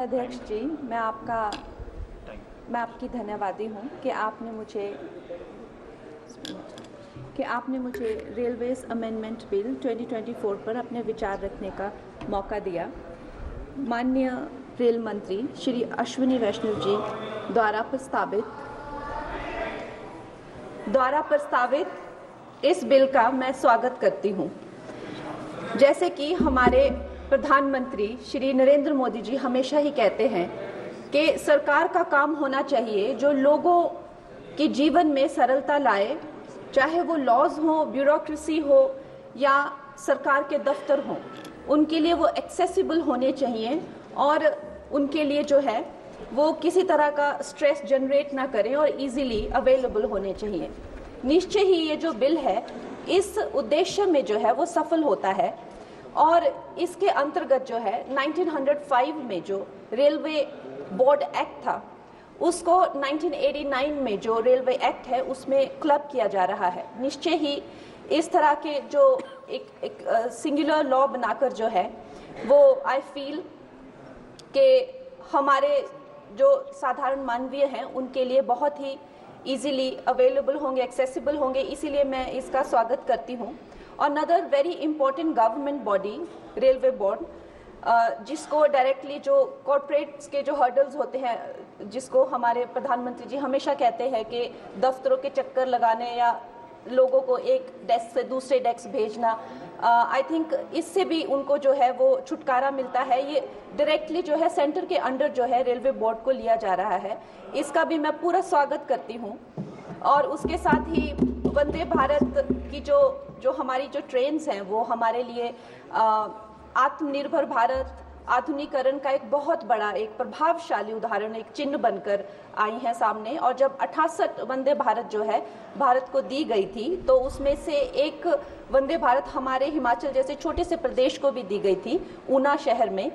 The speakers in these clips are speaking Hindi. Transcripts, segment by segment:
अध्यक्ष जी, मैं आपकी धन्यवादी हूँ कि आपने मुझे रेलवेज अमेंडमेंट बिल 2024 पर अपने विचार रखने का मौका दिया। माननीय रेल मंत्री श्री अश्विनी वैष्णव जी द्वारा प्रस्तावित इस बिल का मैं स्वागत करती हूँ। जैसे कि हमारे प्रधानमंत्री श्री नरेंद्र मोदी जी हमेशा ही कहते हैं कि सरकार का काम होना चाहिए जो लोगों के जीवन में सरलता लाए, चाहे वो लॉज हो, ब्यूरोक्रेसी हो या सरकार के दफ्तर हो, उनके लिए वो एक्सेसिबल होने चाहिए और उनके लिए जो है वो किसी तरह का स्ट्रेस जनरेट ना करें और इजीली अवेलेबल होने चाहिए। निश्चय ही ये जो बिल है इस उद्देश्य में जो है वो सफल होता है और इसके अंतर्गत जो है 1905 में जो रेलवे बोर्ड एक्ट था उसको 1989 में जो रेलवे एक्ट है उसमें क्लब किया जा रहा है। निश्चय ही इस तरह के जो एक सिंगुलर लॉ बनाकर जो है वो आई फील कि हमारे जो साधारण मानवीय हैं उनके लिए बहुत ही इजीली अवेलेबल होंगे, एक्सेसिबल होंगे, इसीलिए मैं इसका स्वागत करती हूँ। Another very important government body railway board, जिसको डायरेक्टली जो कॉर्पोरेट्स के जो हर्डल्स होते हैं, जिसको हमारे प्रधानमंत्री जी हमेशा कहते हैं कि दफ्तरों के चक्कर लगाने या लोगों को एक डेस्क से दूसरे डेस्क भेजना, आई थिंक इससे भी उनको जो है वो छुटकारा मिलता है। ये डायरेक्टली जो है सेंटर के अंडर जो है रेलवे बोर्ड को लिया जा रहा है, इसका भी मैं पूरा स्वागत करती हूँ। और उसके साथ ही वंदे भारत की जो हमारी जो ट्रेन्स हैं वो हमारे लिए आत्मनिर्भर भारत आधुनिकीकरण का एक बहुत बड़ा, एक प्रभावशाली उदाहरण, एक चिन्ह बनकर आई हैं सामने। और जब 68 वंदे भारत जो है भारत को दी गई थी तो उसमें से एक वंदे भारत हमारे हिमाचल जैसे छोटे से प्रदेश को भी दी गई थी, ऊना शहर में।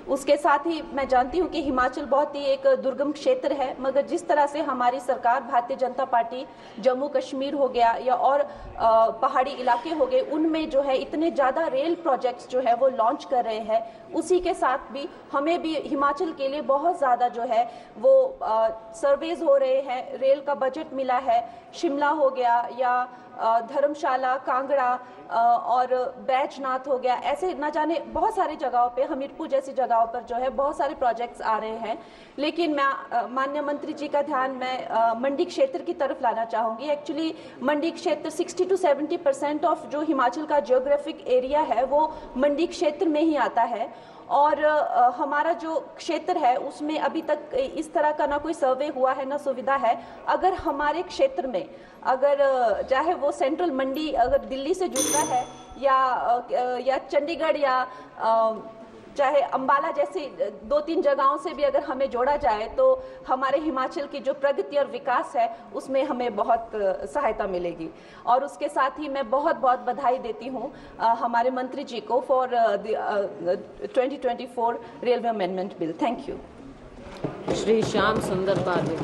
उसके साथ ही मैं जानती हूँ कि हिमाचल बहुत ही एक दुर्गम क्षेत्र है, मगर जिस तरह से हमारी सरकार भारतीय जनता पार्टी जम्मू कश्मीर हो गया या और पहाड़ी इलाके हो गए, उनमें जो है इतने ज़्यादा रेल प्रोजेक्ट्स जो है वो लॉन्च कर रहे हैं। उसी के साथ भी हमें भी हिमाचल के लिए बहुत ज़्यादा जो है वो सर्वेज हो रहे हैं, रेल का बजट मिला है। शिमला हो गया या धर्मशाला, कांगड़ा और बैजनाथ हो गया, ऐसे न जाने बहुत सारी जगहों पे, हमीरपुर जैसी जगहों पर जो है बहुत सारे प्रोजेक्ट्स आ रहे हैं। लेकिन मैं माननीय मंत्री जी का ध्यान मैं मंडी क्षेत्र की तरफ लाना चाहूँगी। एक्चुअली मंडी क्षेत्र 60 to 70% ऑफ जो हिमाचल का जियोग्राफिक एरिया है वो मंडी क्षेत्र में ही आता है। और हमारा जो क्षेत्र है उसमें अभी तक इस तरह का ना कोई सर्वे हुआ है ना सुविधा है। अगर हमारे क्षेत्र में अगर चाहे वो सेंट्रल मंडी अगर दिल्ली से जुड़ता है या चंडीगढ़ या चाहे अंबाला जैसी 2-3 जगहों से भी अगर हमें जोड़ा जाए तो हमारे हिमाचल की जो प्रगति और विकास है उसमें हमें बहुत सहायता मिलेगी। और उसके साथ ही मैं बहुत बहुत बधाई देती हूँ हमारे मंत्री जी को for 2024 railway amendment bill. Thank you. Shri Shyam सुंदर बादल।